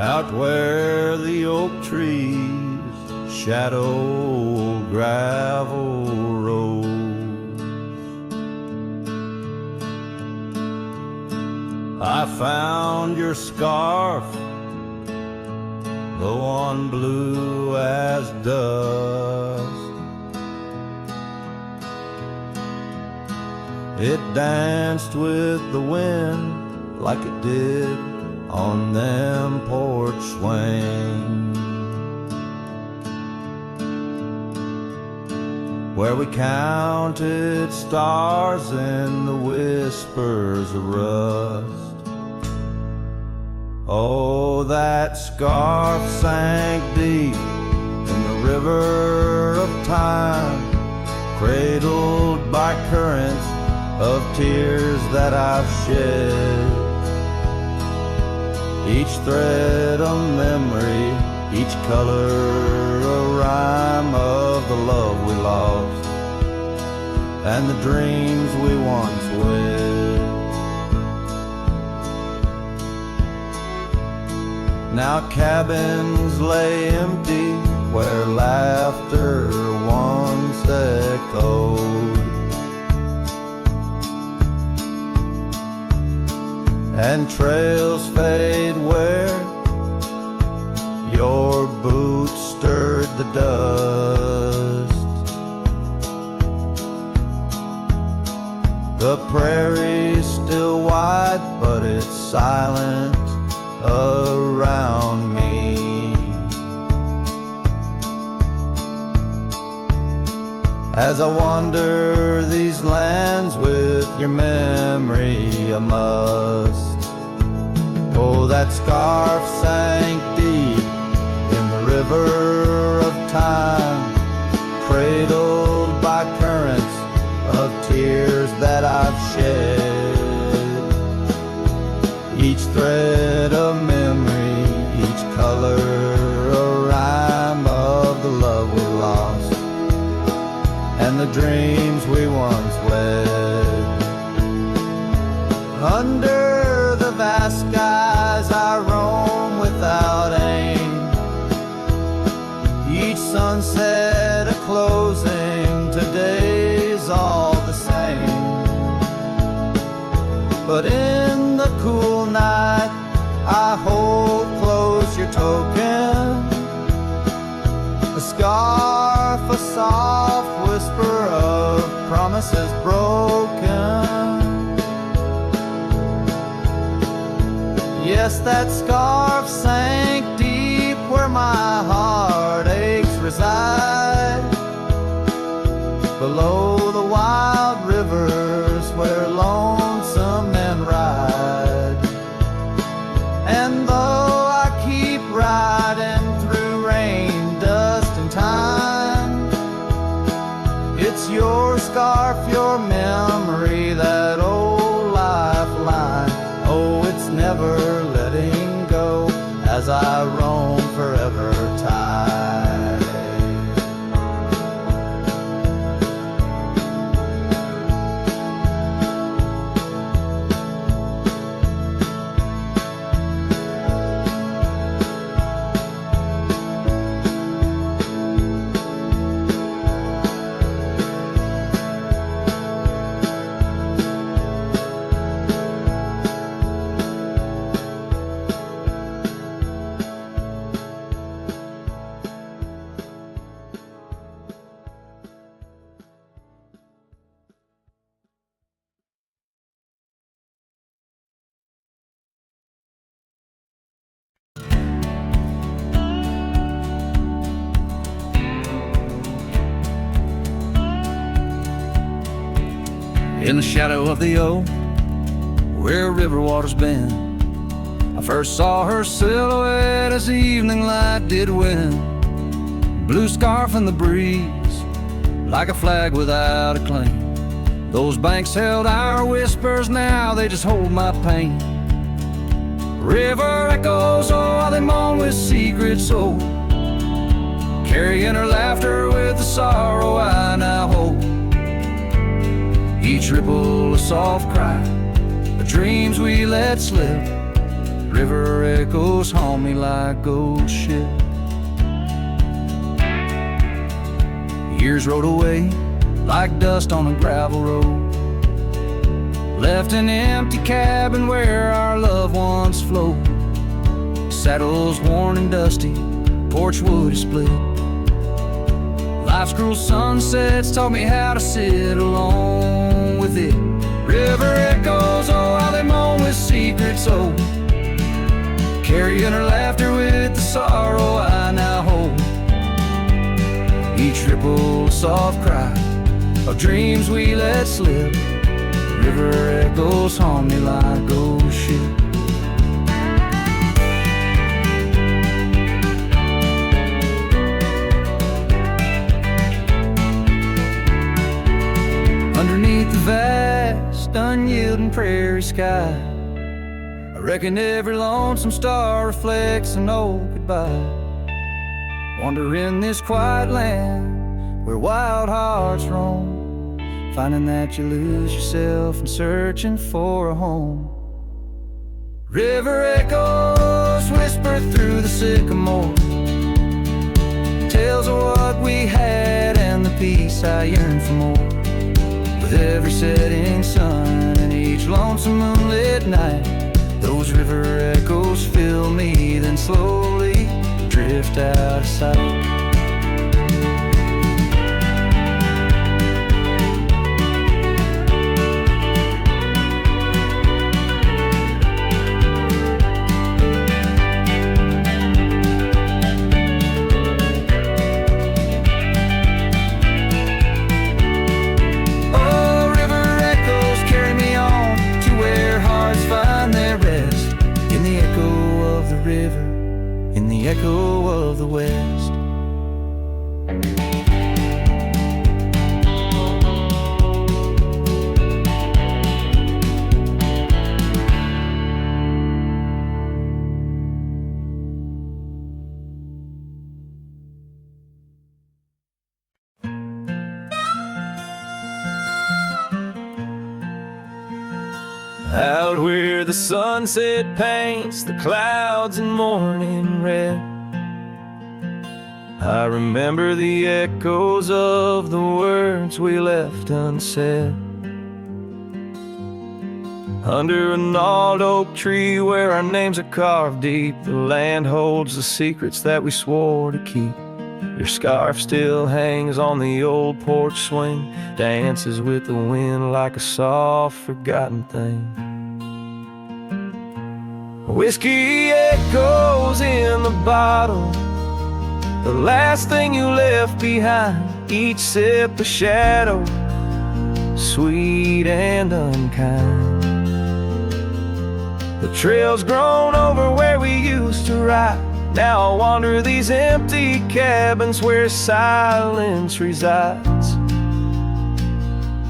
out where the oak trees shadow gravel roads. I found your scarf, the one blue as dust. It danced with the wind like it did on them porch swings, where we counted stars in the whispers of rust. Oh, that scarf sank deep in the river of time, cradled by currents of tears that I've shed. Each thread a memory, each color a rhyme of the love we lost and the dreams we once wed. Now cabins lay empty where laughter once echoed, and trails fade where your boots stirred the dust. The prairie's still wide, but it's silent around me. As I wander these lands with your memory, I must. Oh, that scarf sank deep in the river of time, cradled by currents of tears that I've shed. Each thread a memory, each color a rhyme of the love we lost and the dreams we once wed. Under the vast skies I roam without aim, each sunset a closing, today's all the same. But in the cool night I hold close your token, a scarf, a soft whisper of promises broken. Yes, that scarf sank deep where my heartaches reside, below the wild rivers where lonesome men ride. And though I keep riding through rain, dust and time, it's your scarf, your memory, that old lifeline. Oh, it's never letting go as I roam forever tied. In the shadow of the oak, where river water's been, I first saw her silhouette as the evening light did win. Blue scarf in the breeze, like a flag without a claim. Those banks held our whispers, now they just hold my pain. River echoes, oh, how they moan with secret soul, carrying her laughter with the sorrow I now hold. Each ripple a soft cry, the dreams we let slip, River echoes haunt me like old ship. Years rode away like dust on a gravel road, left an empty cabin where our loved ones float. Saddles worn and dusty, porch wood is split. Life's cruel sunsets taught me how to sit alone with it. River echoes, oh how they moan with secrets old, carrying her laughter with the sorrow I now hold. Each ripple a soft cry of dreams we let slip. River echoes haunt me like old ship. Underneath the vast, unyielding prairie sky, I reckon every lonesome star reflects an old goodbye. Wander in this quiet land where wild hearts roam, finding that you lose yourself and searching for a home. River echoes whisper through the sycamore, tales of what we had and the peace I yearn for more. With every setting sun and each lonesome moonlit night, those river echoes fill me, then slowly drift out of sight. Echo of the West. Out where the sunset paints the clouds in morning red, I remember the echoes of the words we left unsaid. Under a gnarled oak tree where our names are carved deep, the land holds the secrets that we swore to keep. Your scarf still hangs on the old porch swing, dances with the wind like a soft forgotten thing. Whiskey echoes in the bottle, the last thing you left behind. Each sip a shadow, sweet and unkind. The trail's grown over where we used to ride. Now I wander these empty cabins where silence resides.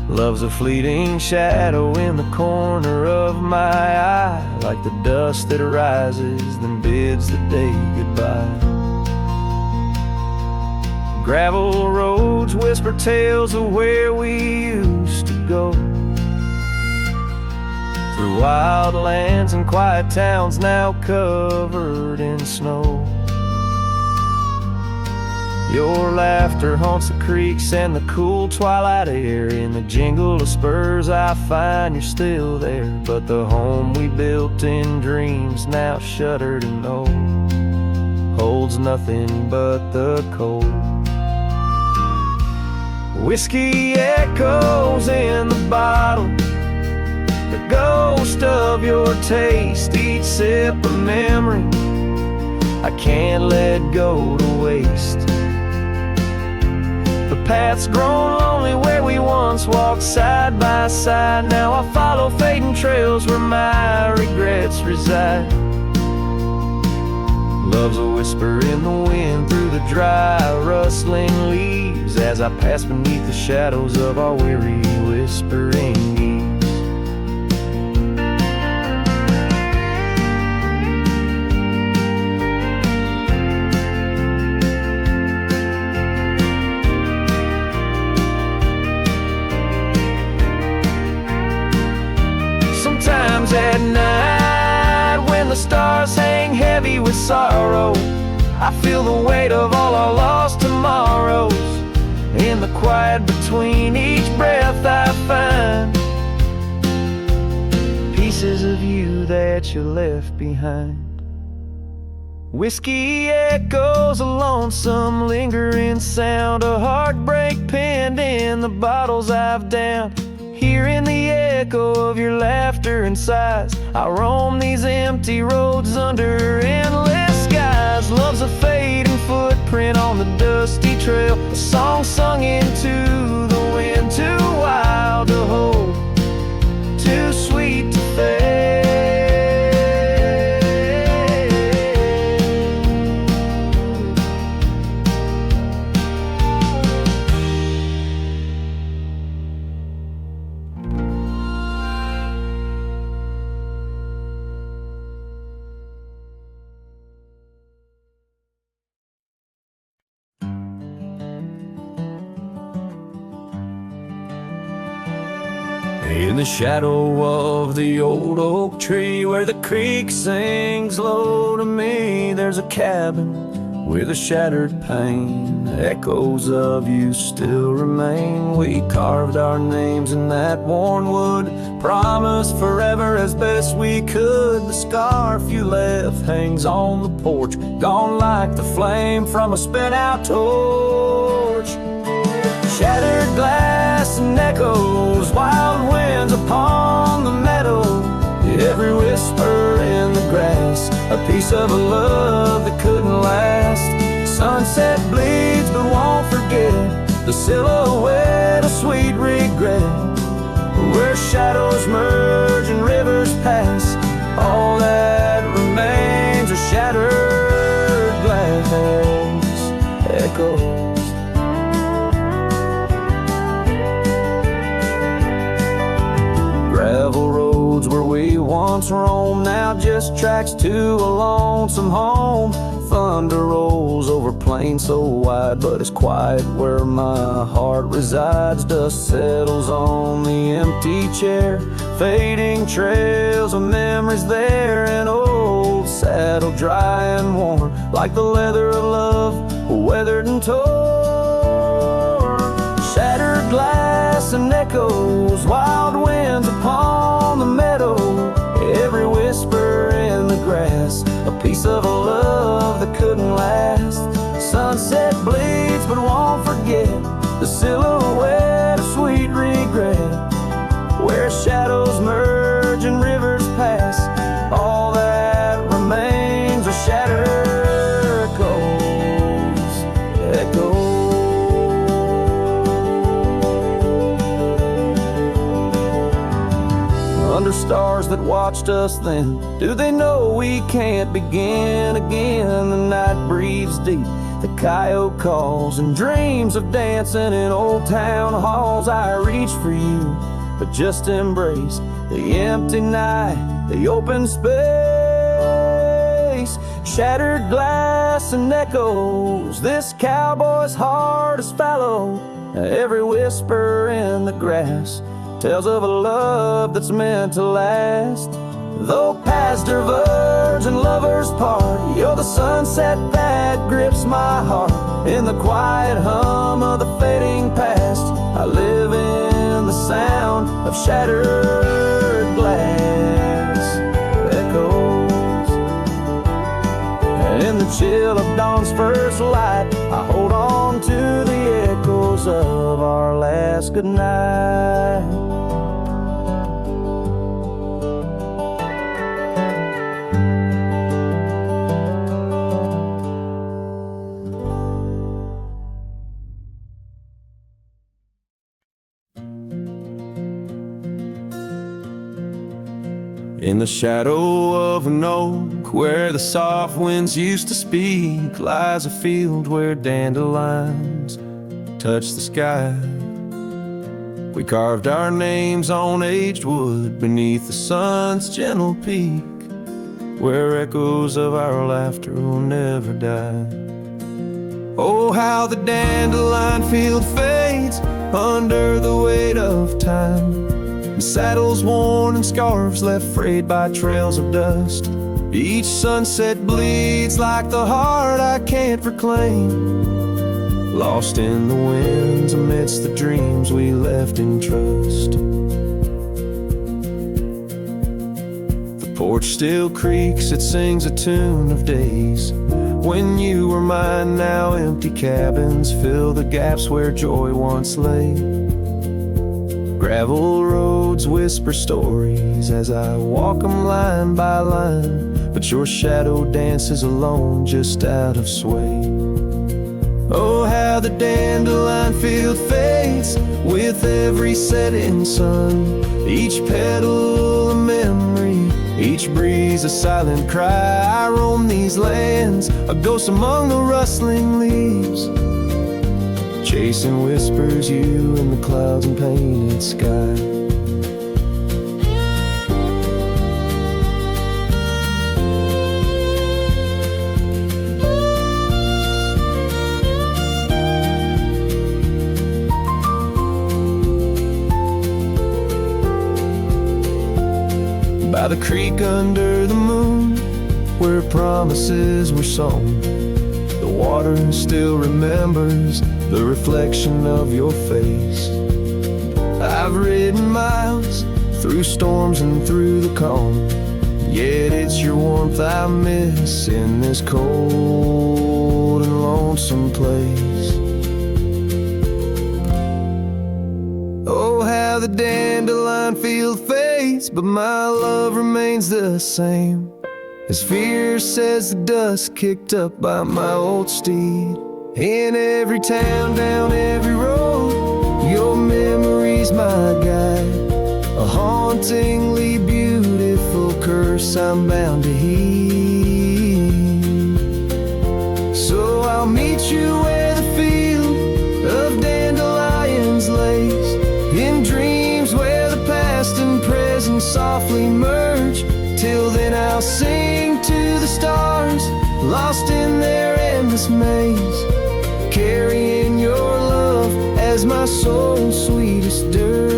Love's a fleeting shadow in the corner of my eye, like the dust that rises then bids the day goodbye. Gravel roads whisper tales of where we used to go, through wild lands and quiet towns now covered in snow. Your laughter haunts the creeks and the cool twilight air. In the jingle of spurs I find you're still there, but the home we built in dreams, now shuttered and old, holds nothing but the cold. Whiskey echoes in the bottle, the ghost of your taste. Each sip a memory I can't let go to waste. The path's grown lonely where we once walked side by side. Now I follow fading trails where my regrets reside. Love's a whisper in the wind through the dry, rustling leaves, as I pass beneath the shadows of our weary whispering ease. Sometimes at night when the stars I feel the weight of all our lost tomorrows. In the quiet between each breath I find pieces of you that you left behind. Whiskey echoes, a lonesome lingering sound, a heartbreak penned in the bottles I've downed. Hearing the echo of your laughter and sighs, I roam these empty roads under endless skies. Love's a fading footprint on the dusty trail, a song sung into the wind, too wild to hold, too sweet to fail. In the shadow of the old oak tree where the creek sings low to me, there's a cabin with a shattered pane. Echoes of you still remain. We carved our names in that worn wood, promised forever as best we could. The scarf you left hangs on the porch, gone like the flame from a spent out torch. Shattered glass and echoes, wild winds upon the meadow, every whisper in the grass, a piece of a love that couldn't last. Sunset bleeds but won't forget, the silhouette of sweet regret, where shadows merge and rivers pass, all that remains are shattered glass echoes. Gravel roads where we once roamed, now just tracks to a lonesome home. Thunder rolls over plains so wide, but it's quiet where my heart resides. Dust settles on the empty chair, fading trails of memories there. An old saddle dry and worn, like the leather of love, weathered and torn. Shattered glass and echoes, wild winds upon the meadow, every whisper in the grass, a piece of a love that couldn't last. Sunset bleeds but won't forget, the silhouette of sweet regret, where shadows merge and rivers pass, all that remains are shattered echoes. Under stars that watched us then, do they know we can't begin again? The night breathes deep, the coyote calls, and dreams of dancing in old town halls. I reach for you, but just embrace the empty night, the open space. Shattered glass and echoes, this cowboy's heart is fallow, every whisper in the grass tells of a love that's meant to last. Though paths diverge and lovers part, you're the sunset that grips my heart. In the quiet hum of the fading past, I live in the sound of shattered glass echoes. And in the chill of dawn's first light, I hold on to the echoes of our last goodnight. In the shadow of an oak, where the soft winds used to speak, lies a field where dandelions touch the sky. We carved our names on aged wood beneath the sun's gentle peak, where echoes of our laughter will never die. Oh, how the dandelion field fades under the weight of time, and saddles worn and scarves left frayed by trails of dust. Each sunset bleeds like the heart I can't reclaim, lost in the winds amidst the dreams we left in trust. The porch still creaks, it sings a tune of days when you were mine. Now empty cabins fill the gaps where joy once lay. Gravel roads whisper stories as I walk them line by line, but your shadow dances alone just out of sway. Oh, how the dandelion field fades with every setting sun. Each petal a memory, each breeze a silent cry. I roam these lands, a ghost among the rustling leaves, chasing whispers, you in the clouds and painted sky. By the creek under the moon, where promises were sown, the water still remembers the reflection of your face. I've ridden miles through storms and through the calm, yet it's your warmth I miss in this cold and lonesome place. Oh, how the dandelion field fades, but my love remains the same, as fierce as the dust kicked up by my old steed. In every town, down every road, your memory's my guide, a hauntingly beautiful curse I'm bound to heed. So I'll meet you where the field of dandelions lays, in dreams where the past and present softly merge. Till then I'll sing to the stars, lost in their endless maze, carrying your love as my soul's sweetest dirge.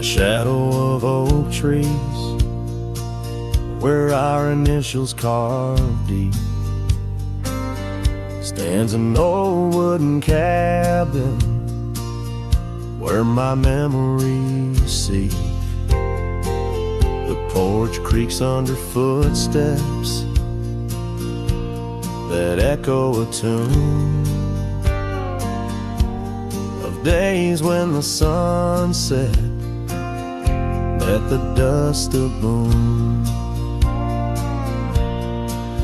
Shadow of oak trees, where our initials carved deep, stands an old wooden cabin where my memories seep. The porch creaks under footsteps that echo a tune of days when the sun set at the dust of moon.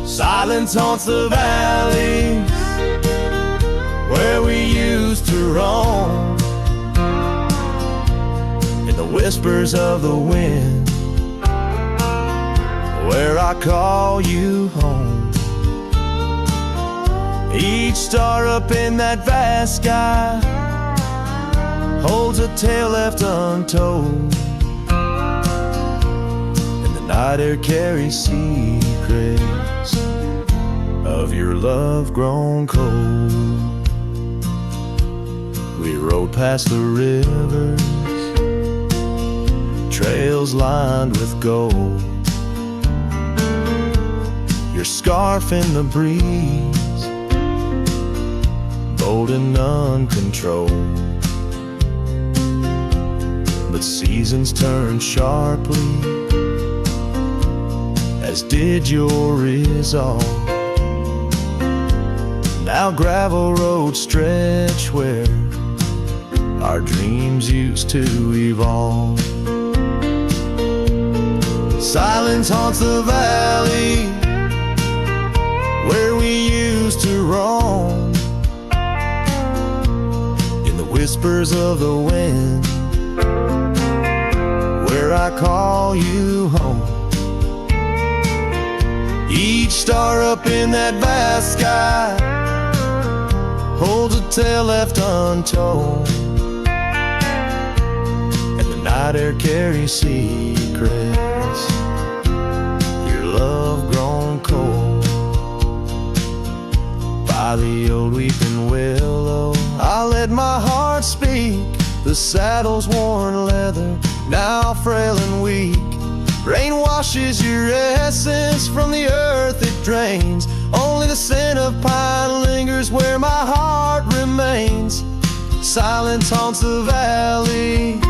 Silence haunts the valleys where we used to roam, in the whispers of the wind where I call you home. Each star up in that vast sky holds a tale left untold. Night air carries secrets of your love grown cold. We rode past the rivers, trails lined with gold, your scarf in the breeze, bold and uncontrolled. But seasons turn sharply, as did your resolve. Now gravel roads stretch where our dreams used to evolve. Silence haunts the valley where we used to roam, in the whispers of the wind where I call you home. Each star up in that vast sky holds a tale left untold, and the night air carries secrets, your love grown cold. By the old weeping willow, I let my heart speak. The saddle's worn leather, now frail and weak. Rain washes your essence from the earth it drains. Only the scent of pine lingers where my heart remains. Silence haunts the valleys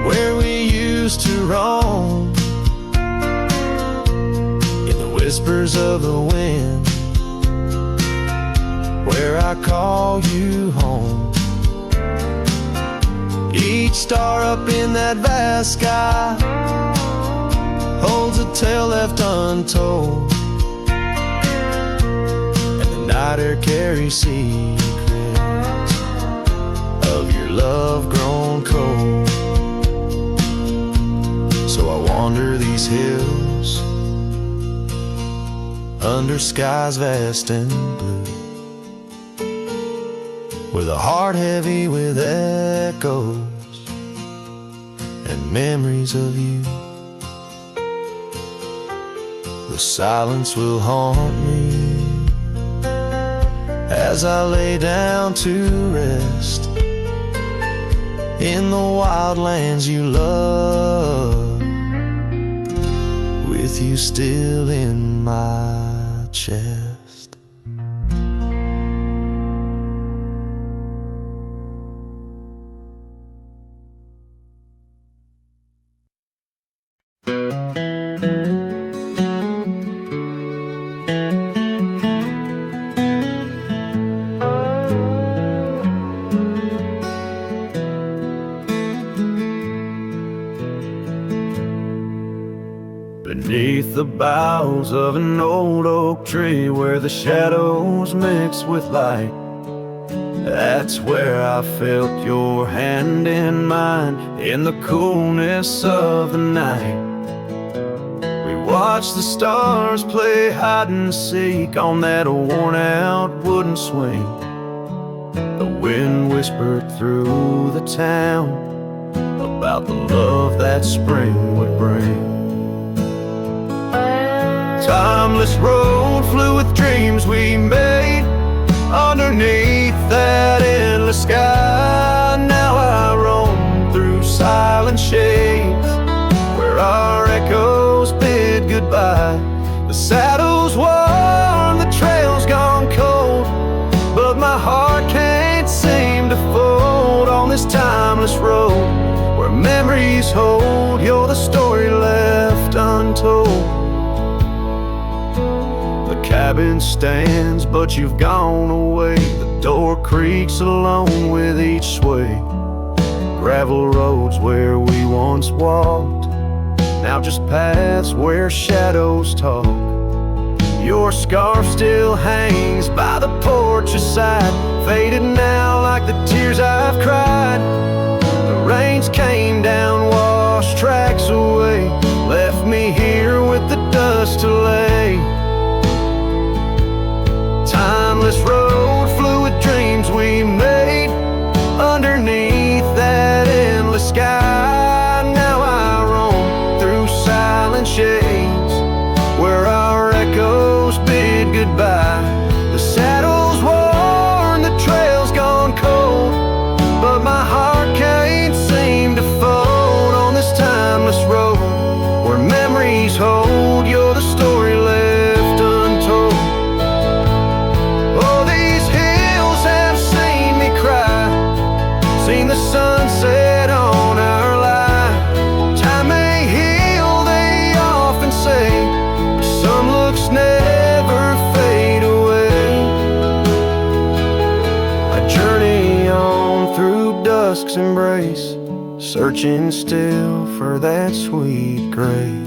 where we used to roam. In the whispers of the wind, where I call you home. Each star up in that vast sky holds a tale left untold, and the night air carries secrets of your love grown cold. So I wander these hills under skies vast and blue, with a heart heavy with echoes and memories of you. The silence will haunt me as I lay down to rest in the wild lands you love, with you still in my chest. Beneath the boughs of an old oak tree, where the shadows mix with light, that's where I felt your hand in mine in the coolness of the night. We watched the stars play hide and seek on that worn out wooden swing. The wind whispered through the town about the love that spring would bring. Timeless road flew with dreams we made underneath that endless sky. Now I roam through silent shades where our echoes bid goodbye. The saddle's worn, the trail's gone cold, but my heart can't seem to fold on this timeless road where memories hold. You're the story left untold. The cabin stands, but you've gone away. The door creaks alone with each sway. Gravel roads where we once walked, now just paths where shadows talk. Your scarf still hangs by the porch's side, faded now like the tears I've cried. The rains came down, washed tracks away, left me here with the dust to lay. Timeless road flew with dreams we made underneath that endless sky. Now I roam through silent shades where our echoes bid goodbye. The saddle's worn, the trail's gone cold, but my heart can't seem to fold on this timeless road where memories hold. You're the story left untold. Oh, these hills have seen me cry, seen the sunset on our line. Time may heal, they often say, but some looks never fade away. I journey on through dusk's embrace, searching still for that sweet grace.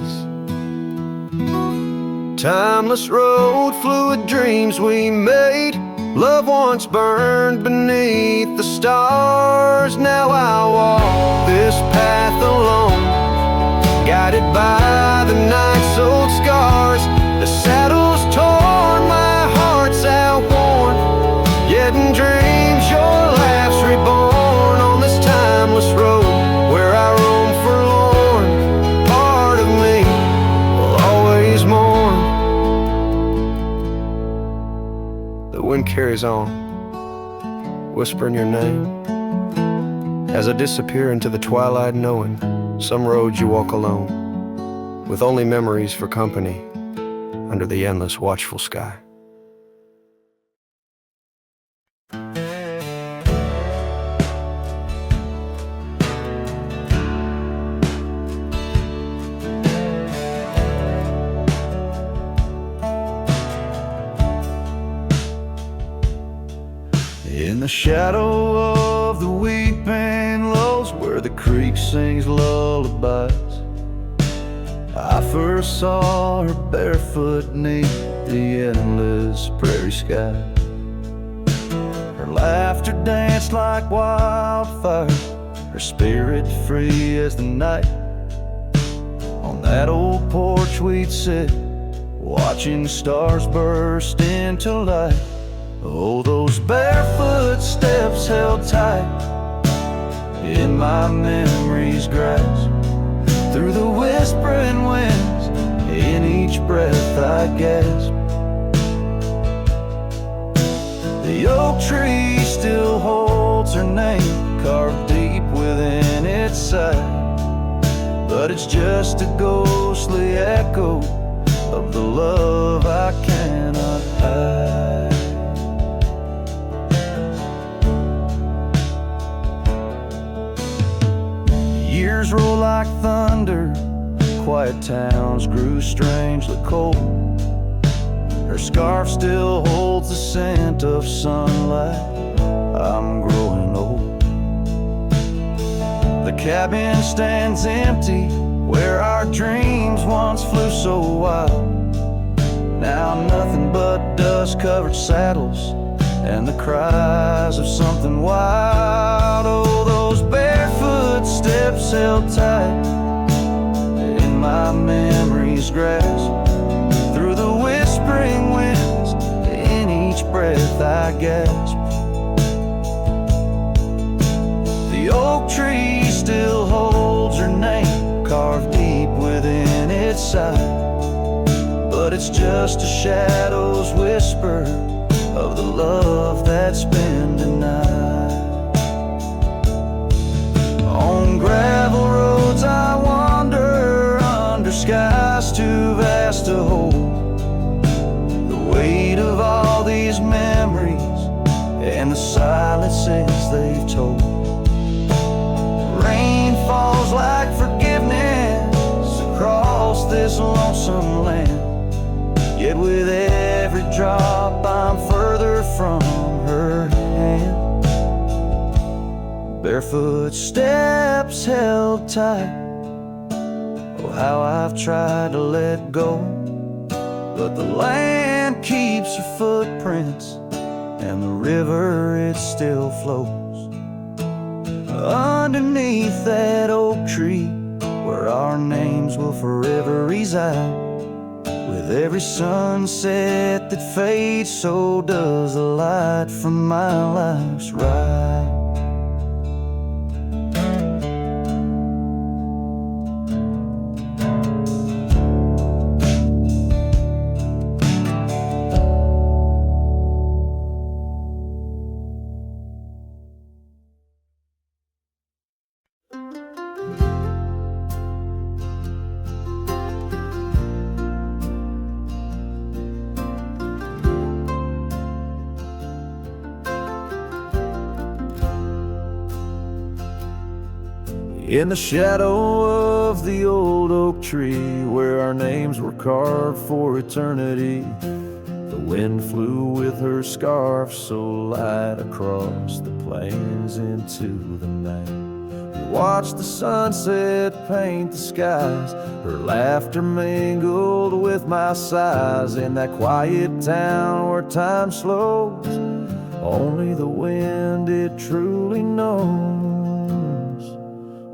Timeless road flew with dreams we made, love once burned beneath the stars. Now I walk this path alone, guided by the night's old scars. The saddle's torn, my heart's outworn, wind carries on, whispering your name. As I disappear into the twilight, knowing some roads you walk alone, with only memories for company under the endless watchful sky. In the shadow of the weeping willows, where the creek sings lullabies, I first saw her barefoot neath the endless prairie sky. Her laughter danced like wildfire, her spirit free as the night. On that old porch we'd sit, watching stars burst into light. Oh, those barefoot steps held tight in my memory's grasp. Through the whispering winds, in each breath I gasp. The oak tree still holds her name, carved deep within its side. But it's just a ghostly echo of the love I cannot hide. Years roll like thunder, quiet towns grew strangely cold. Her scarf still holds the scent of sunlight. I'm growing old. The cabin stands empty, where our dreams once flew so wild. Now nothing but dust-covered saddles and the cries of something wild. Oh, those barefoot steps held tight in my memory's grasp. Through the whispering winds, in each breath I gasp. The oak tree still holds her name, carved deep within its side. But it's just a shadow's whisper of the love that's been denied. On gravel roads I wander, under skies too vast to hold. The weight of all these memories and the silences they've told. Rain falls like forgiveness across this lonesome land. Yet with every drop I'm further from her hand. Barefoot steps held tight. Oh, how I've tried to let go, but the land keeps her footprints, and the river, it still flows. Underneath that oak tree, where our names will forever reside. With every sunset that fades, so does the light from my life's ride. In the shadow of the old oak tree, where our names were carved for eternity, the wind flew with her scarf so light across the plains into the night. We watched the sunset paint the skies, her laughter mingled with my sighs. In that quiet town where time slows, only the wind it truly knows.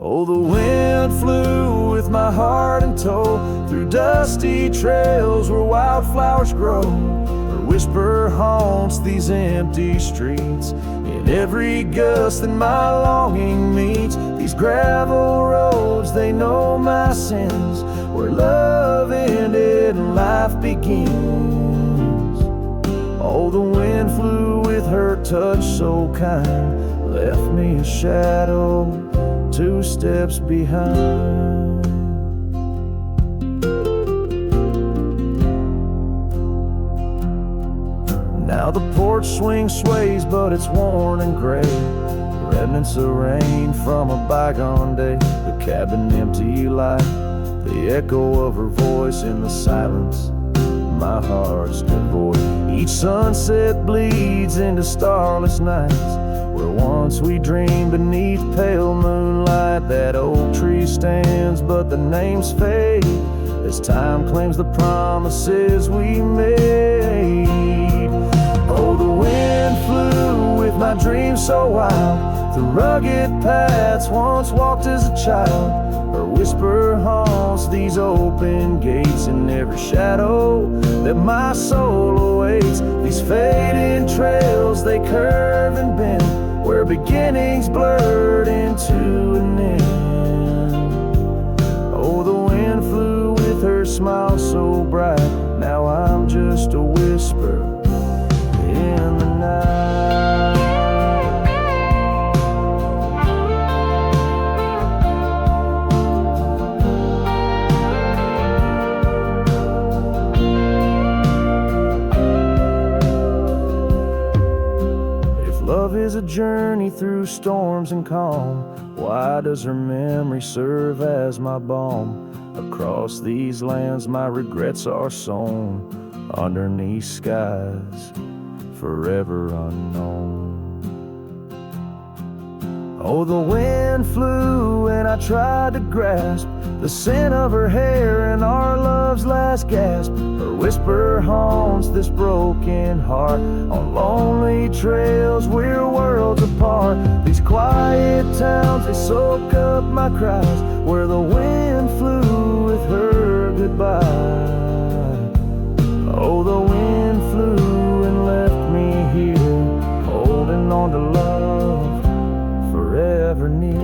Oh, the wind flew with my heart in tow, through dusty trails where wildflowers grow. Her whisper haunts these empty streets, in every gust that my longing meets. These gravel roads, they know my sins, where love ended and life begins. Oh, the wind flew touch so kind left me a shadow 2 steps behind. Now the porch swing sways, but it's worn and gray, remnants of rain from a bygone day. The cabin empty like the echo of her voice in the silence. My heart's devoid. Each sunset bleeds into starless nights, where once we dreamed beneath pale moonlight. That old tree stands, but the names fade as time claims the promises we made. Oh, the wind flew with my dreams so wild, the rugged paths once walked as a child. Her whisper haunts these open gates, in every shadow that my soul awaits. These fading trails, they curve and bend, where beginnings blurred into an end. Oh, the wind flew with her smile so bright, now I'm just a whisper in the night. If love is a journey through storms and calm, why does her memory serve as my balm? Across these lands my regrets are sown, underneath skies forever unknown. Oh, the wind flew and I tried to grasp the scent of her hair and our love's last gasp. Her whisper haunts this broken heart, on lonely trails we're worlds apart. These quiet towns, they soak up my cries, where the wind flew with her goodbye. Oh, the wind flew and left me here, holding on to love forever near.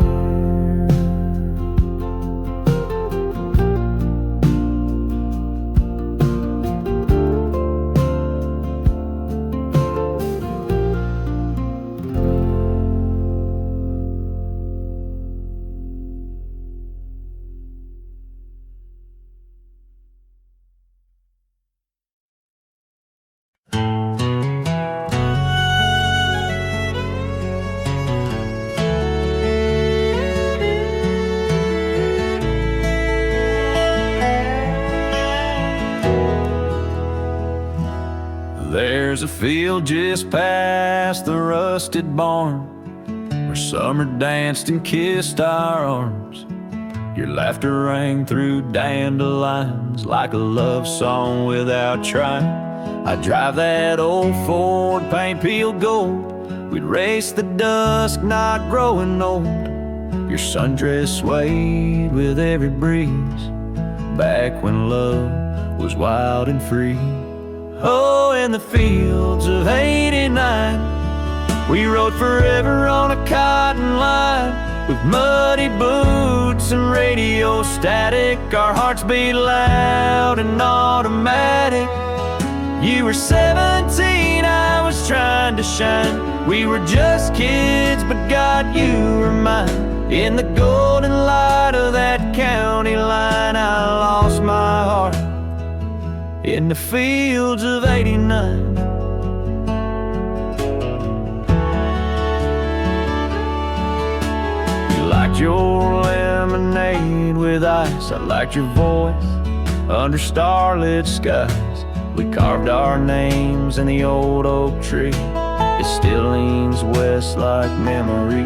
There's a field just past the rusted barn, where summer danced and kissed our arms. Your laughter rang through dandelions like a love song without trying. I'd drive that old Ford, paint peeled gold. We'd race the dusk, not growing old. Your sundress swayed with every breeze, back when love was wild and free. Oh, in the fields of '89, we rode forever on a cotton line, with muddy boots and radio static. Our hearts beat loud and automatic. You were 17, I was trying to shine. We were just kids, but God, you were mine. In the golden light of that county line, I lost my heart in the fields of '89. You liked your lemonade with ice, I liked your voice under starlit skies. We carved our names in the old oak tree, it still leans west like memory.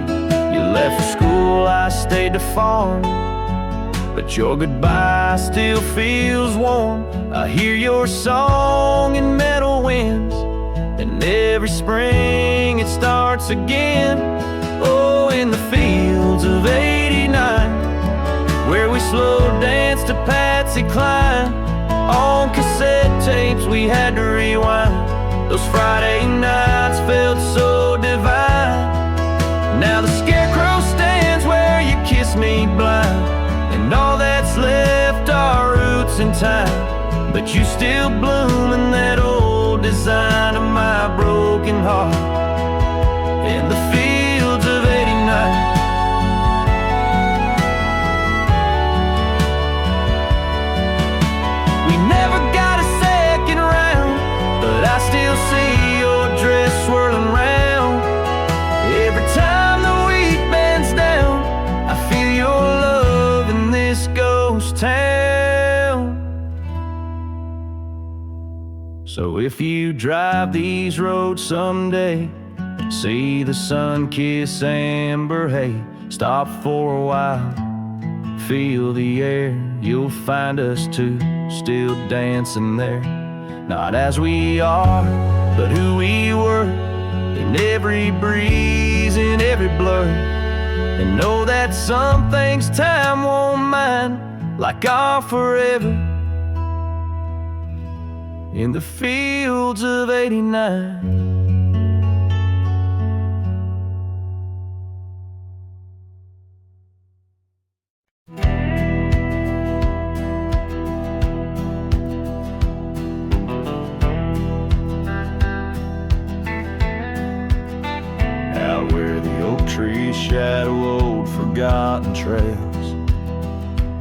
You left for school, I stayed to farm, but your goodbye still feels warm. I hear your song in meadow winds, and every spring it starts again. Oh, in the fields of '89, where we slow danced to Patsy Cline. On cassette tapes we had to rewind. Those Friday nights felt so divine. Now the scarecrow stands where you kissed me blind, and all that's left are roots in time. But you still bloom in that old design of my broken heart. So if you drive these roads someday, see the sun-kissed amber hay, stop for a while, feel the air. You'll find us two still dancing there. Not as we are, but who we were, in every breeze, in every blur. And know that some things time won't mind, like our forever in the fields of '89. Out where the oak trees shadow old forgotten trails,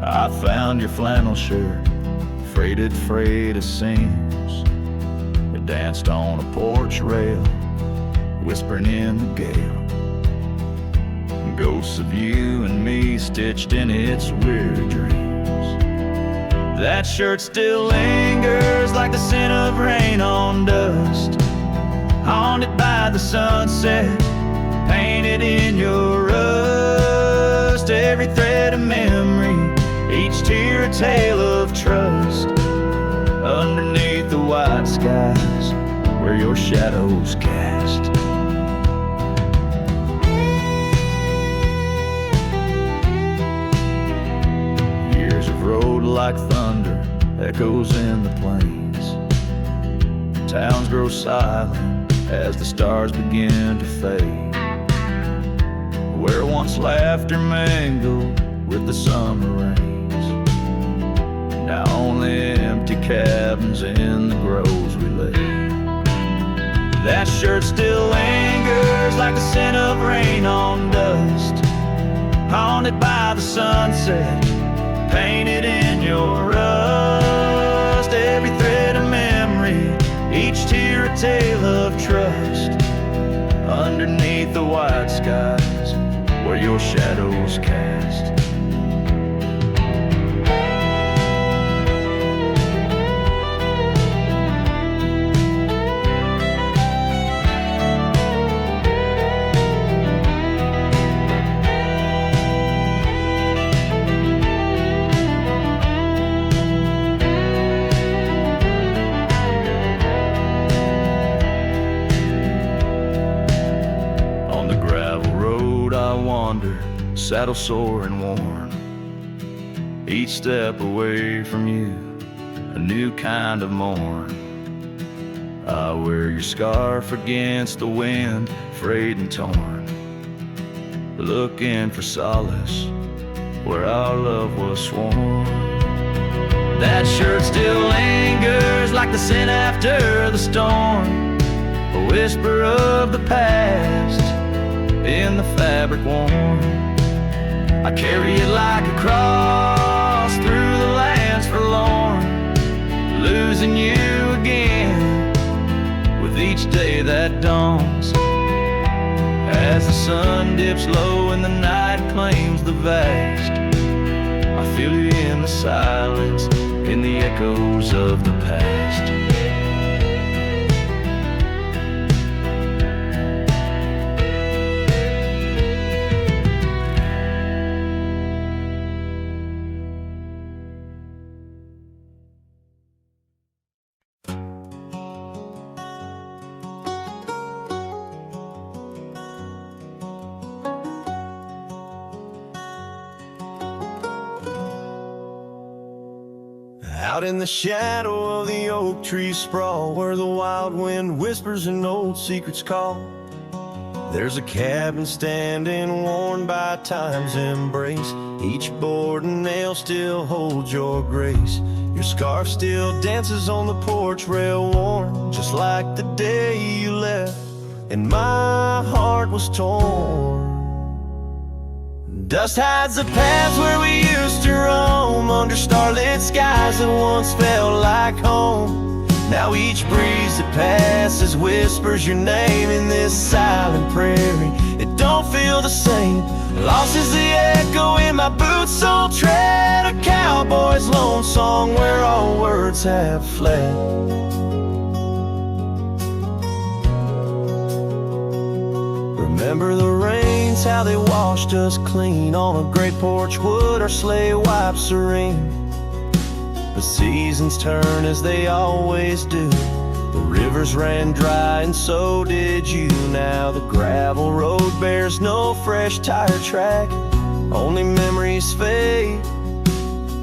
I found your flannel shirt, freighted freight of seams. It danced on a porch rail, whispering in the gale. Ghosts of you and me stitched in its weird dreams. That shirt still lingers like the scent of rain on dust, haunted by the sunset, painted in your rust. Every thread a memory, each tear a tale of trust. Underneath the white skies where your shadows cast. Years of road like thunder echoes in the plains. Towns grow silent as the stars begin to fade. Where once laughter mingled with the summer rains, now only empty cabins in the groves we lay. That shirt still lingers like the scent of rain on dust, haunted by the sunset, painted in your rust. Every thread a memory, each tear a tale of trust. Underneath the white skies where your shadows cast. Saddle sore and worn, each step away from you, a new kind of morn. I wear your scarf against the wind, frayed and torn, looking for solace where our love was sworn. That shirt still lingers like the scent after the storm, a whisper of the past in the fabric worn. I carry it like a cross through the lands forlorn, losing you again with each day that dawns. As the sun dips low and the night claims the vast, I feel you in the silence, in the echoes of the past. Out in the shadow of the oak tree sprawl, where the wild wind whispers and old secrets call, there's a cabin standing worn by time's embrace. Each board and nail still holds your grace. Your scarf still dances on the porch rail worn, just like the day you left and my heart was torn. Dust hides the paths where we used to roam, under starlit skies that once felt like home. Now each breeze that passes whispers your name in this silent prairie. It don't feel the same. Lost is the echo in my boots, so tread a cowboy's lone song where all words have fled. how they washed us clean. On a great porch wood our sleigh wipes serene. The seasons turn as they always do. The rivers ran dry and so did you. Now the gravel road bears no fresh tire track. Only memories fade,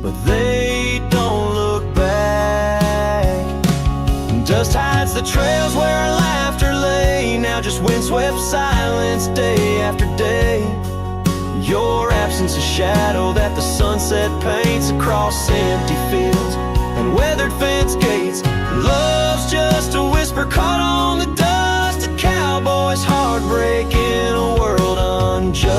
but they don't look back. Dust hides the trails where our laughter lay. Now just windswept silence day after day. Your absence a shadow that the sunset paints across empty fields and weathered fence gates. Love's just a whisper caught on the dust. A cowboy's heartbreak in a world unjust.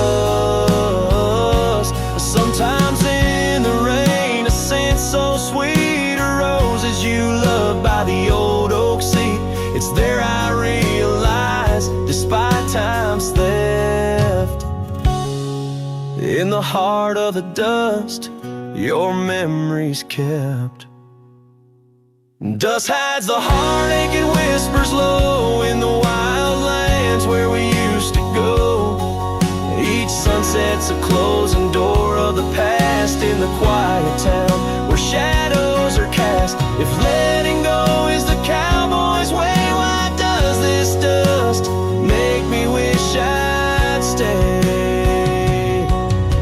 Sometimes in the rain, a scent so sweet arose as you loved by the old oak seat. It's there I realize, despite time's theft, in the heart of the dust, your memory's kept. Dust hides the heartache, it whispers low in the wild lands where we used to go. Each sunset's a closing door of the past in the quiet town where shadows are cast. If letting go is the cowboy's way, why does this dust make me wish I'd stay?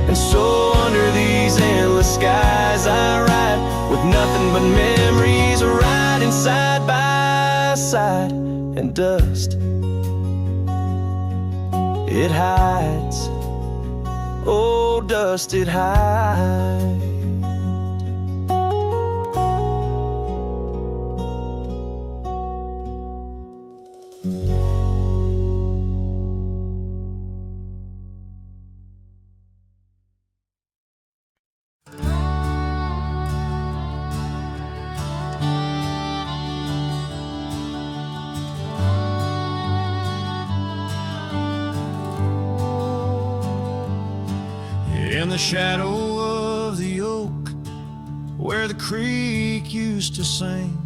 And so under these endless skies I ride with nothing but memories, riding side by side. And dust, it hides. Oh, dust, it hides. In the shadow of the oak, where the creek used to sing,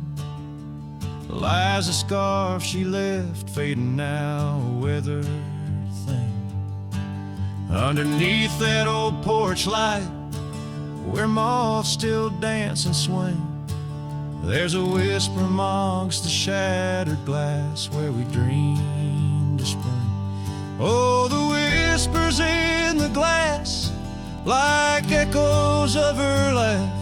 lies a scarf she left, fading now, a weathered thing. Underneath that old porch light, where moths still dance and swing, there's a whisper amongst the shattered glass where we dreamed of spring. Oh, the whispers in the glass, like echoes of her laugh,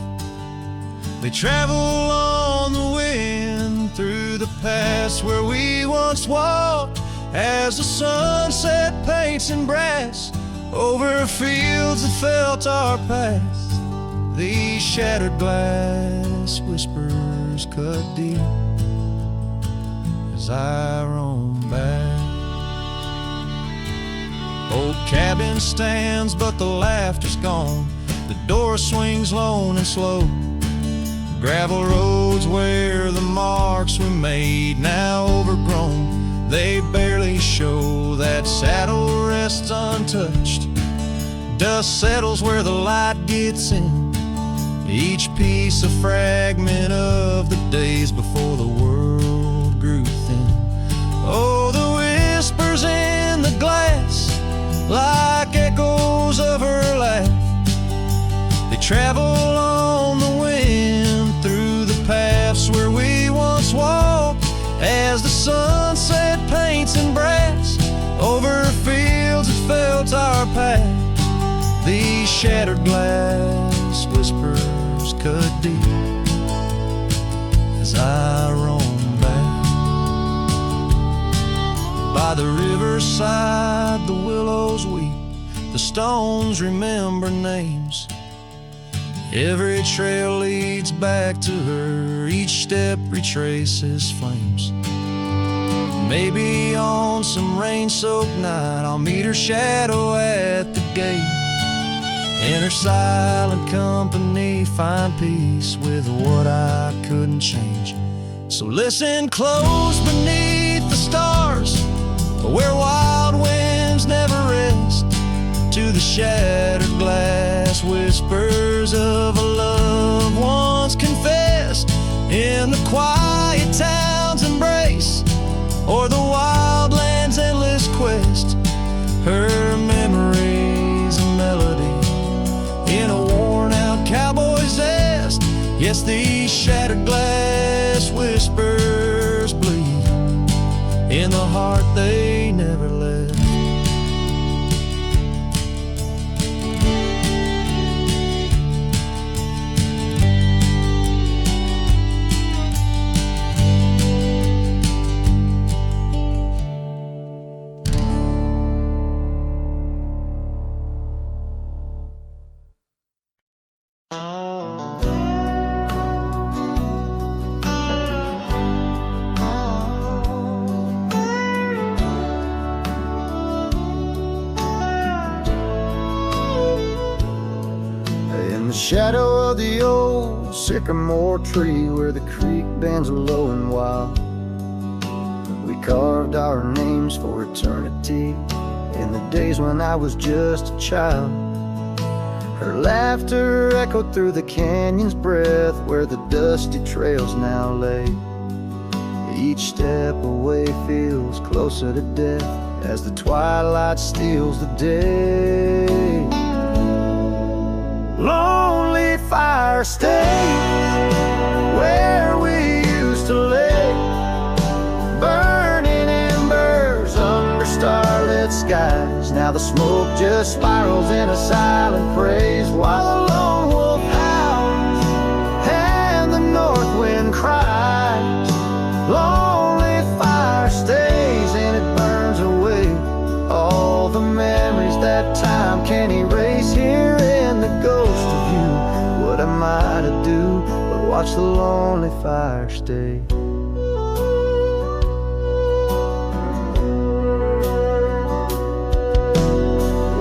they travel on the wind through the past where we once walked, as the sunset paints in brass over fields that felt our past. These shattered glass whispers cut deep as I roam back. Old cabin stands, but the laughter's gone. The door swings lone and slow. Gravel roads where the marks we made, now overgrown, they barely show. That saddle rests untouched. Dust settles where the light gets in. Each piece a fragment of the days before the world grew thin. Oh, the whispers in the glass, like echoes of her laugh, they travel on the wind through the paths where we once walked, as the sunset paints in brass over fields that felt our path. These shattered glass whispers cut deep as I roam back. By the riverside the willows weep, the stones remember names. Every trail leads back to her, each step retraces flames. Maybe on some rain-soaked night I'll meet her shadow at the gate. In her silent company find peace with what I couldn't change. So listen close beneath the stars, where wild winds never rest, to the shattered glass whispers of a love once confessed. In the quiet town's embrace, or the wild land's endless quest, her memory heart they never left. In the shadow of the old sycamore tree where the creek bends low and wild, we carved our names for eternity in the days when I was just a child. Her laughter echoed through the canyon's breath where the dusty trails now lay. Each step away feels closer to death as the twilight steals the day. Lonely fire stays where we used to lay, burning embers under starlit skies. Now the smoke just spirals in a silent praise while the lone wolf howls and the north wind cries. Lonely fire stays and it burns away all the memories that time can't erase. Here in the ghost of you, what am I to do but watch the lonely fire stay?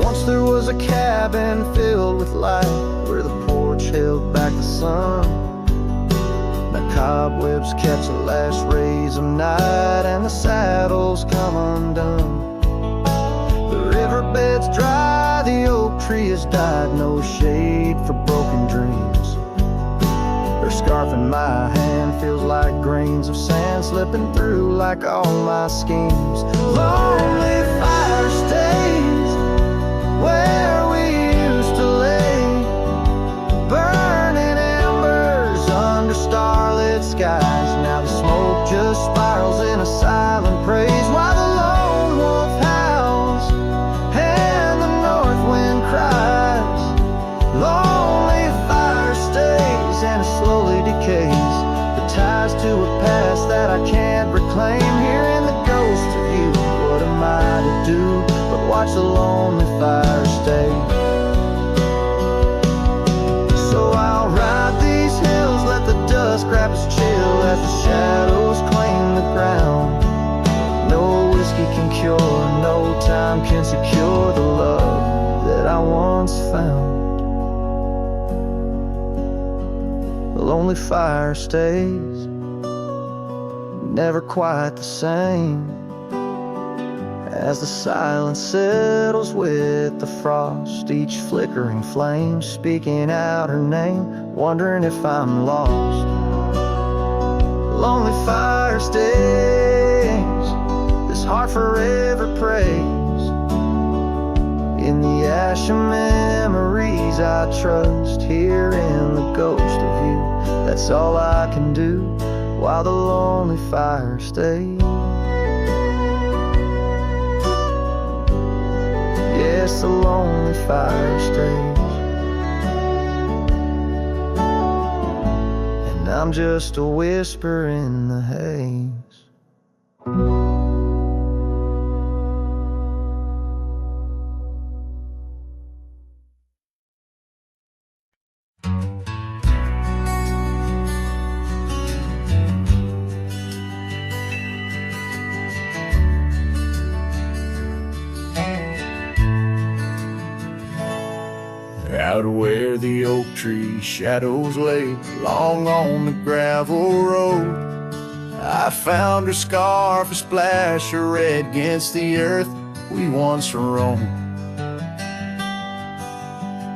Once there was a cabin filled with light where the porch held back the sun. The cobwebs catch the last rays of night and the saddles come undone. The riverbed's dry, the oak tree has died, no shade for broken dreams. Her scarf in my hand feels like grains of sand slipping through like all my schemes. Lonely fire stays where we used to lay, burning embers under starlit skies. Now the smoke just spirals in a silent praise while the lone wolf howls and the north wind cries. Lonely fire stays and it slowly decays, the ties to a past that I can't reclaim. Here in the ghost of you, what am I to do but watch the lonely fire stay? So I'll ride these hills, let the dust grab us chill as the shadows claim the ground. No whiskey can cure, no time can secure the love that I once found. The lonely fire stays, never quite the same, as the silence settles with the frost, each flickering flame speaking out her name, wondering if I'm lost. Lonely fire stays, this heart forever prays. In the ash of memories I trust, here in the ghost of you, that's all I can do while the lonely fire stays. Yes, the lonely fire stays, and I'm just a whisper in the haze. Out where the oak tree shadows lay long on the gravel road, I found her scarf, a splash of red against the earth we once roamed.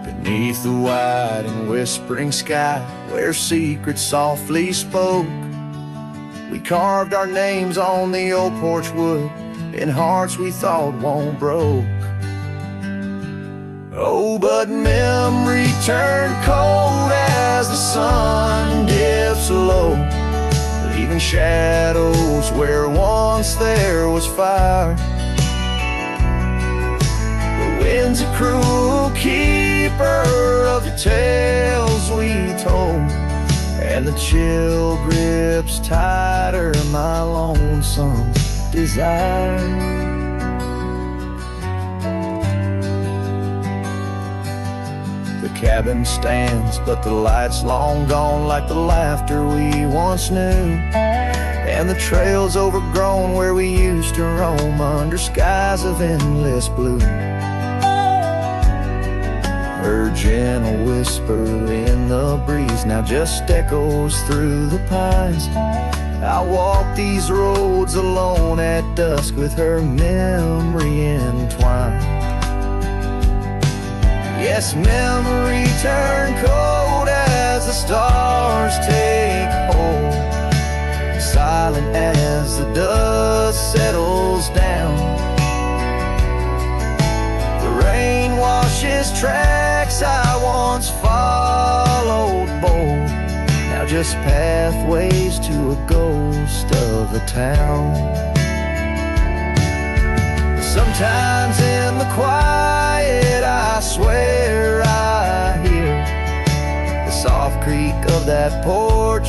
Beneath the wide and whispering sky where secrets softly spoke, we carved our names on the old porch wood in hearts we thought won't broke. Oh, but memory turned cold as the sun dips low, leaving shadows where once once there was fire. The wind's a cruel keeper of the tales we told, and the chill grips tighter my lonesome desire. The cabin stands, but the light's long gone, like the laughter we once knew, and the trail's overgrown where we used to roam under skies of endless blue. Her gentle whisper in the breeze now just echoes through the pines. I walk these roads alone at dusk with her memory entwined. Yes, memory turn cold as the stars take hold, silent as the dust settles down. The rain washes tracks I once followed bold, now just pathways to a ghost of a town. Sometimes in the quiet I swear I hear the soft creak of that porch,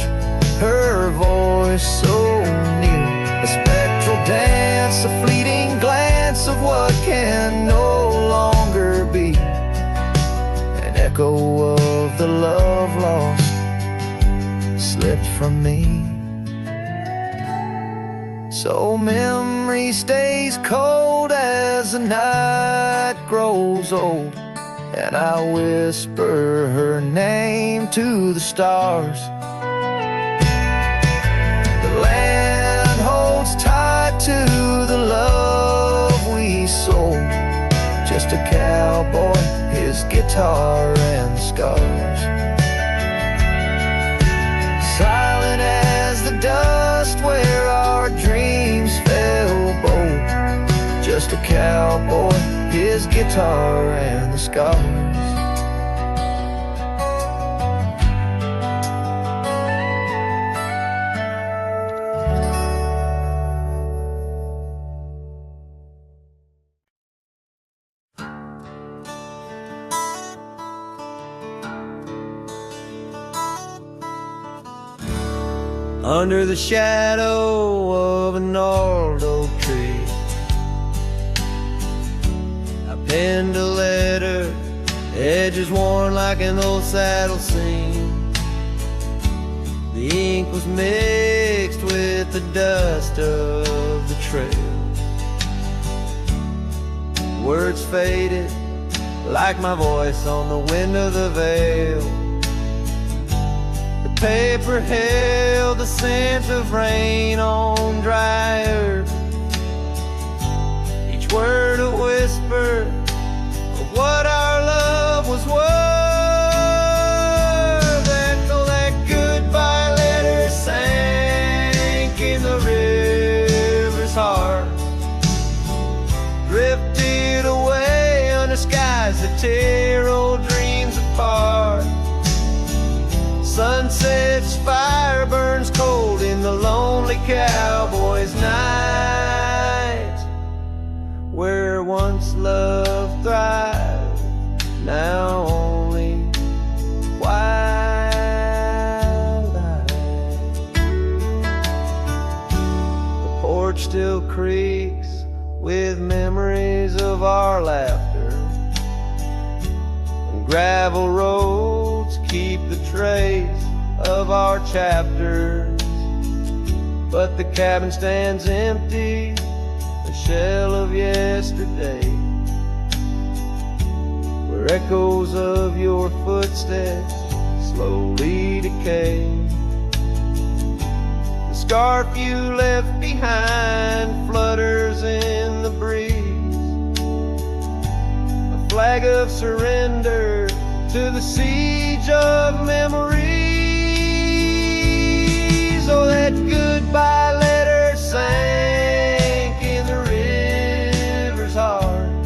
her voice so near, a spectral dance, a fleeting glance of what can no longer be, an echo of the love lost slipped from me. So memory stays cold as the night grows old, and I whisper her name to the stars. The land holds tight to the love we sold, just a cowboy, his guitar and scars. Silent as the dust where our dreams fell bold, just a cowboy, his guitar and the scars. Under the shadow of an old oak tree, I penned a letter, edges worn like an old saddle seam. The ink was mixed with the dust of the trail. Words faded like my voice on the wind of the veil. Paper held the scent of rain on dry earth, each word a whisper of what our love was worth. And though that goodbye letter sank in the river's heart, drifted away under skies that tear old dreams apart. Sunset's fire burns cold in the lonely cowboy's night, where once love thrived, now only wildlife. The porch still creaks with memories of our laughter, and gravel roads keep the trace of our chapters. But the cabin stands empty, a shell of yesterday, where echoes of your footsteps slowly decay. The scarf you left behind flutters in the breeze, a flag of surrender to the siege of memories. Oh, that goodbye letter sank in the river's heart,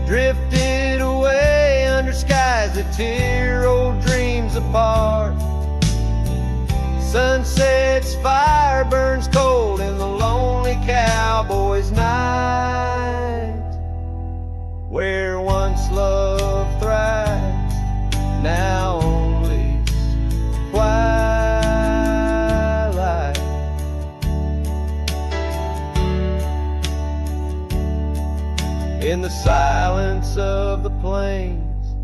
drifted away under skies that tear old dreams apart. Sunset's fire burns cold in the In the silence of the plains,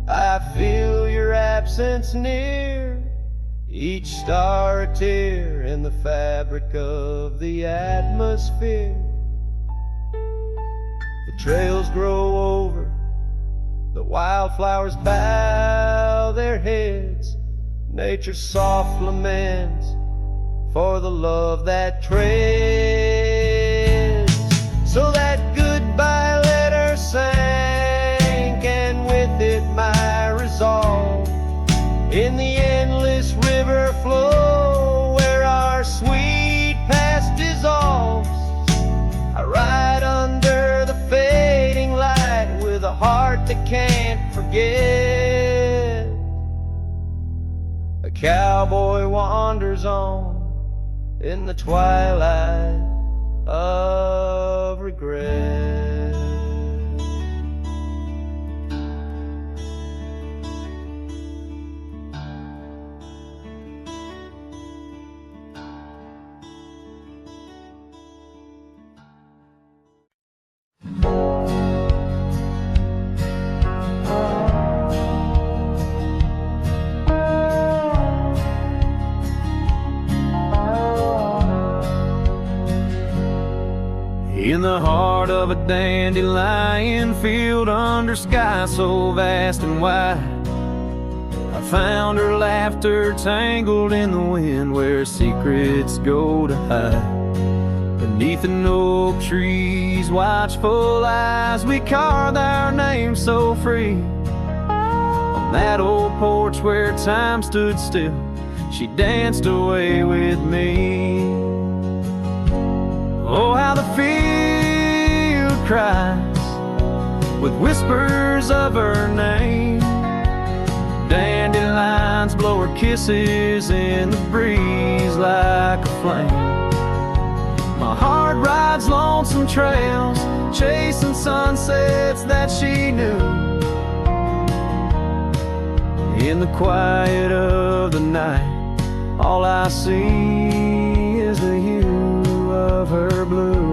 I feel your absence near. Each star a tear in the fabric of the atmosphere. The trails grow over, the wildflowers bow their heads. Nature's soft laments for the love that treads. So that goodbye letter sank, and with it my resolve. In the endless river flow where our sweet past dissolves, I ride under the fading light with a heart that can't forget. A cowboy wanders on in the twilight of regret. In the heart of a dandelion field under sky so vast and wide, I found her laughter tangled in the wind where secrets go to hide. Beneath an oak tree's watchful eyes, we carved our names so free. On that old porch where time stood still, she danced away with me. Oh, how the field cries with whispers of her name. Dandelions blow her kisses in the breeze like a flame. My heart rides lonesome trails, chasing sunsets that she knew. In the quiet of the night, all I see is the hue of her blue.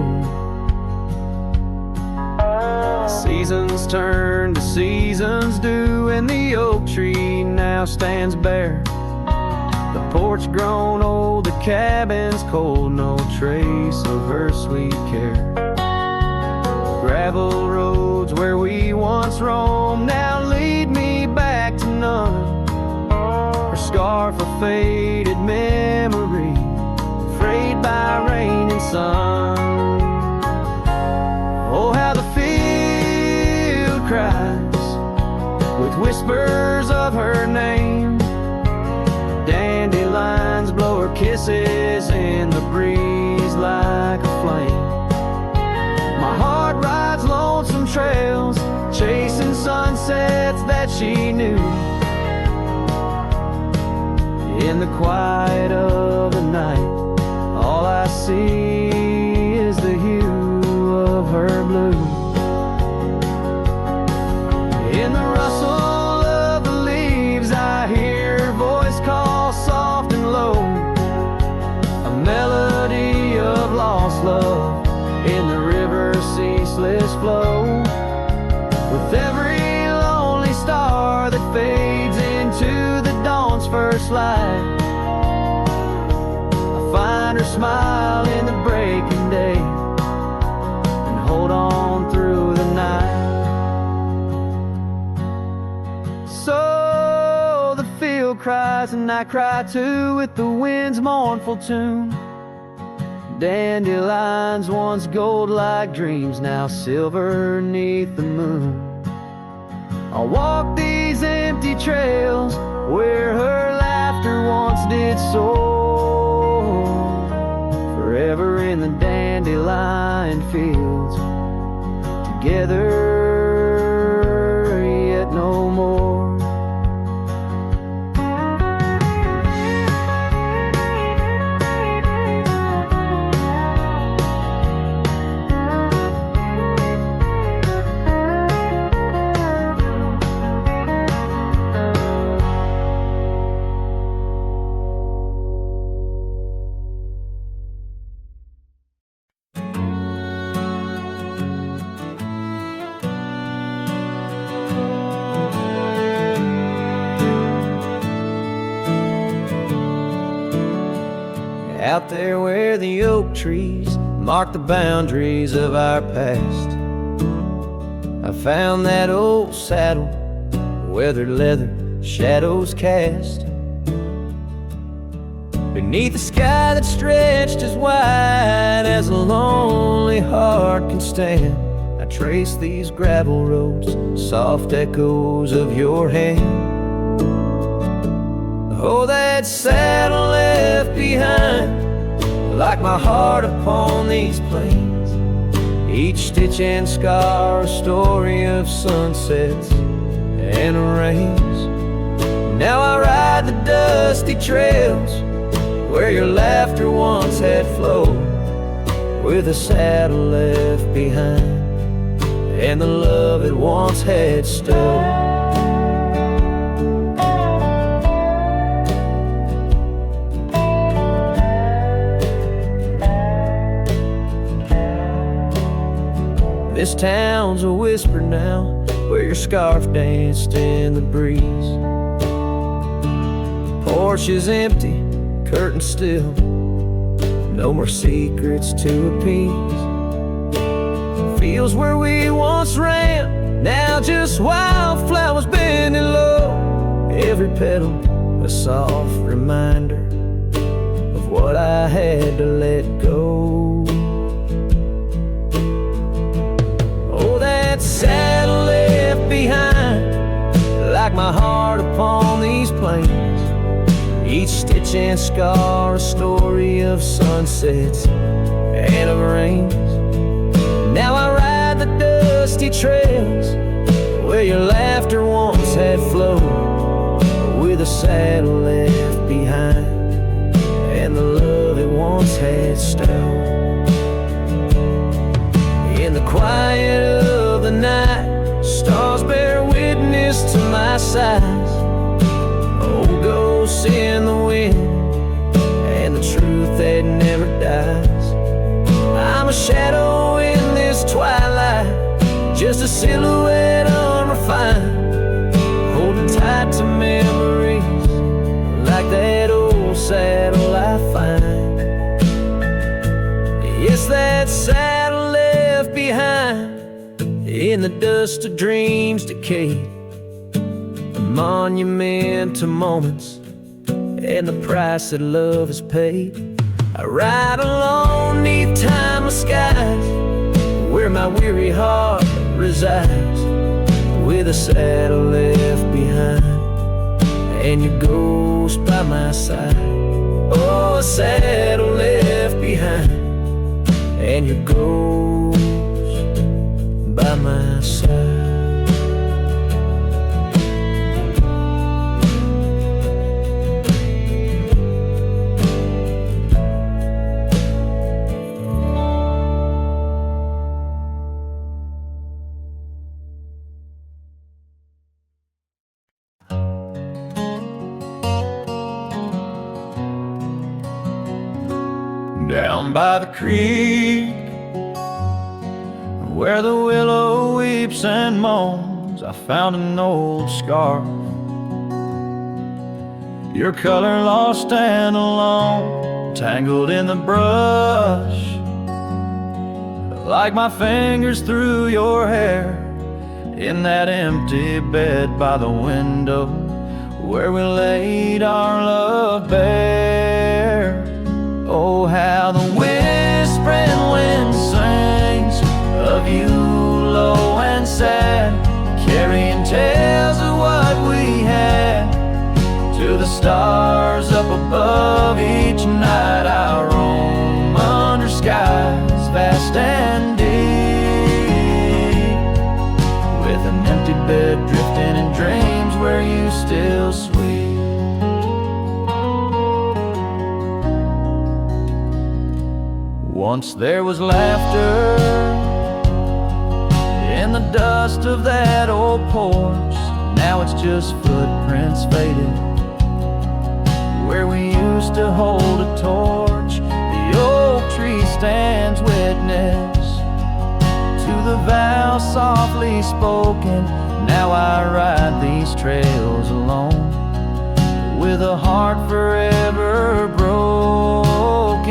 Seasons turn to seasons do, and the oak tree now stands bare. The porch grown old, the cabin's cold, no trace of her sweet care. Gravel roads where we once roamed now lead me back to none. Her scarf a faded memory, frayed by rain and sun. Oh, how the field cries with whispers of her name. Dandelions blow her kisses in the breeze like a flame. My heart rides lonesome trails, chasing sunsets that she knew. In the quiet of the night, all I see is the hue of her blue. In the rustle of the leaves, I hear her voice call soft and low, a melody of lost love in the river's ceaseless flow. With every lonely star that fades into the dawn's first light, I find her smile in the breaking day and hold on through the night. So the field cries and I cry too with the wind's mournful tune. Dandelions once gold like dreams, now silver neath the moon. I'll walk these empty trails where her laughter once did soar, forever in the dandelion fields, together yet no more. out there where the oak trees mark the boundaries of our past. I found that old saddle, weathered leather, shadows cast. Beneath a sky that stretched as wide as a lonely heart can stand, I trace these gravel roads, soft echoes of your hand. Oh, that saddle left behind, like my heart upon these plains. Each stitch and scar a story of sunsets and rains. Now I ride the dusty trails where your laughter once had flowed, with a saddle left behind and the love it once had stowed. This town's a whisper now, where your scarf danced in the breeze. Porch is empty, curtains still, no more secrets to appease. Fields where we once ran, now just wildflowers bending low. Every petal a soft reminder of what I had to let go. Oh, that saddle left behind, like my heart upon these plains. Each stitch and scar a story of sunsets and of rains. Now I ride the dusty trails where your laughter once had flowed, with a saddle left behind and the love it once had stowed. In the quiet of the night, stars bear witness to my sighs. Old ghosts in the wind and the truth that never dies. I'm a shadow in this twilight, just a silhouette unrefined, holding tight to memories like that old saddle I find. Yes, that saddle left behind in the dust of dreams decayed, a monument to moments and the price that love has paid. I ride alone neath timeless skies, where my weary heart resides, with a saddle left behind and your ghost by my side. Oh, a saddle left behind and your ghost by my side. Down by the creek, where the willow weeps and moans, I found an old scarf, your color lost and alone, tangled in the brush, like my fingers through your hair, in that empty bed by the window, where we laid our love bare. Oh, how the whispering wind sings of you low and sad, carrying tales of what we had to the stars up above. Each night I roam under skies vast and deep, with an empty bed drifting in dreams where you still sleep. Once there was laughter in the dust of that old porch. Now it's just footprints faded where we used to hold a torch. The oak tree stands witness to the vow softly spoken. Now I ride these trails alone, with a heart forever broken.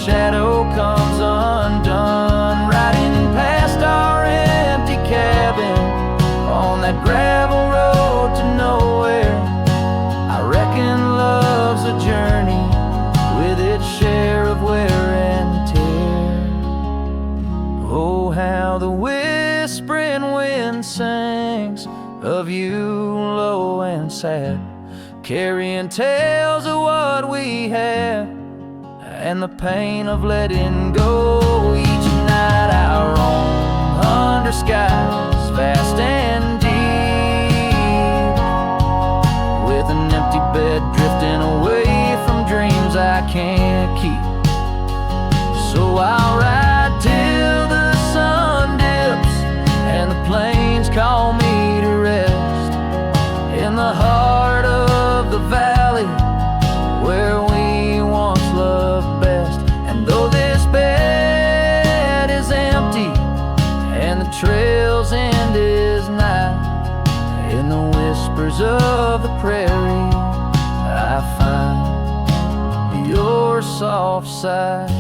shadow comes undone, riding past our empty cabin on that gravel road to nowhere. I reckon love's a journey with its share of wear and tear. Oh, how the whispering wind sings of you low and sad, carrying tales of what we had and the pain of letting go. Each night I roam under skies vast and deep, with an empty bed drifting away from dreams I can't keep. So I'll ride till the sun dips and the plains call me to rest in the heart of the valley where we once loved best. And though this bed is empty and the trail's end is nigh, in the whispers of the prairie I find your soft sigh.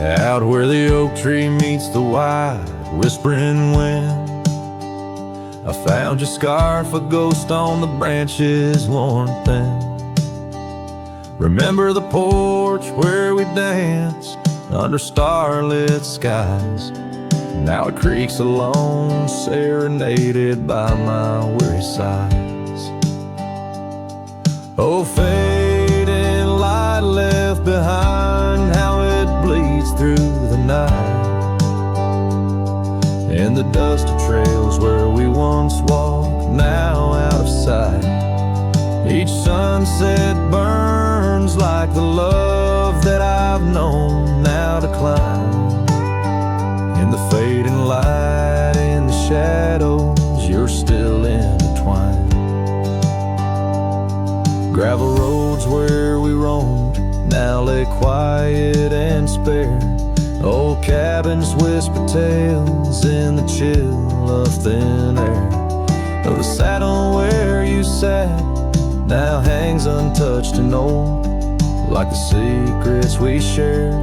Out where the oak tree meets the wide whispering wind, I found your scarf, a ghost on the branches worn thin. Remember the porch where we danced under starlit skies? Now it creaks alone, serenaded by my weary sighs. Oh, fading light left behind, how it bleeds through the night, in the dusty trails where we once walked, now out of sight. Each sunset burns like the love that I've known now decline. In the fading light, in the shadows, you're still intertwined. Gravel roads where we roamed now lay quiet and spare. Old cabins whisper tales in the chill of thin air. Though the saddle where you sat now hangs untouched and old, like the secrets we shared,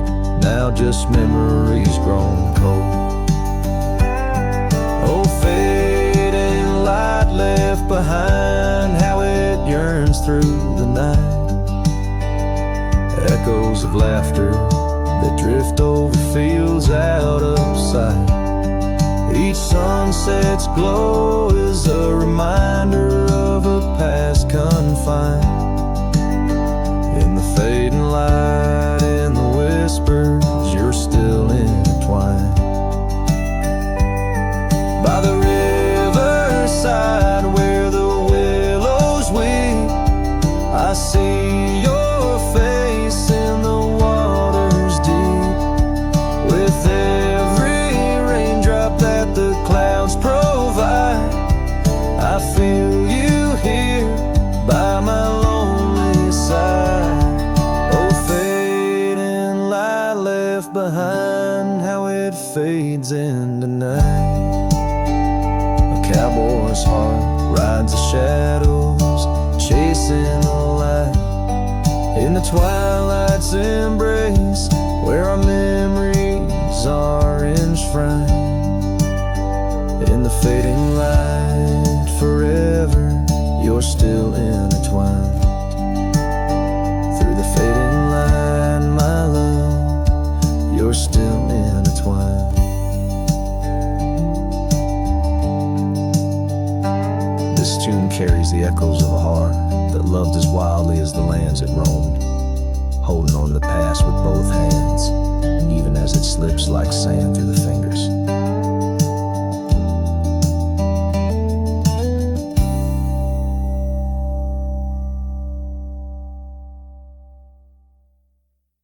now just memories grown cold. Oh, fading light left behind, how it yearns through the night. Echoes of laughter that drift over fields out of sight. Each sunset's glow is a reminder of a past confined. In the fading light, in the whispers, you're still intertwined. By the riverside where the willows weep, I see your face in the waters deep. With every raindrop that the clouds provide, I feel you here by my lonely side. Oh, fading light left behind, how it fades into night. A cowboy's heart rides the shadows, chasing the light. In the twilight's embrace, where our memories are enshrined. In the fading light, forever, you're still intertwined. Through the fading light, my love, you're still intertwined. This tune carries the echoes of a heart that loved as wildly as the lands it roamed, holding on to the past with both hands, even as it slips like sand through the fingers.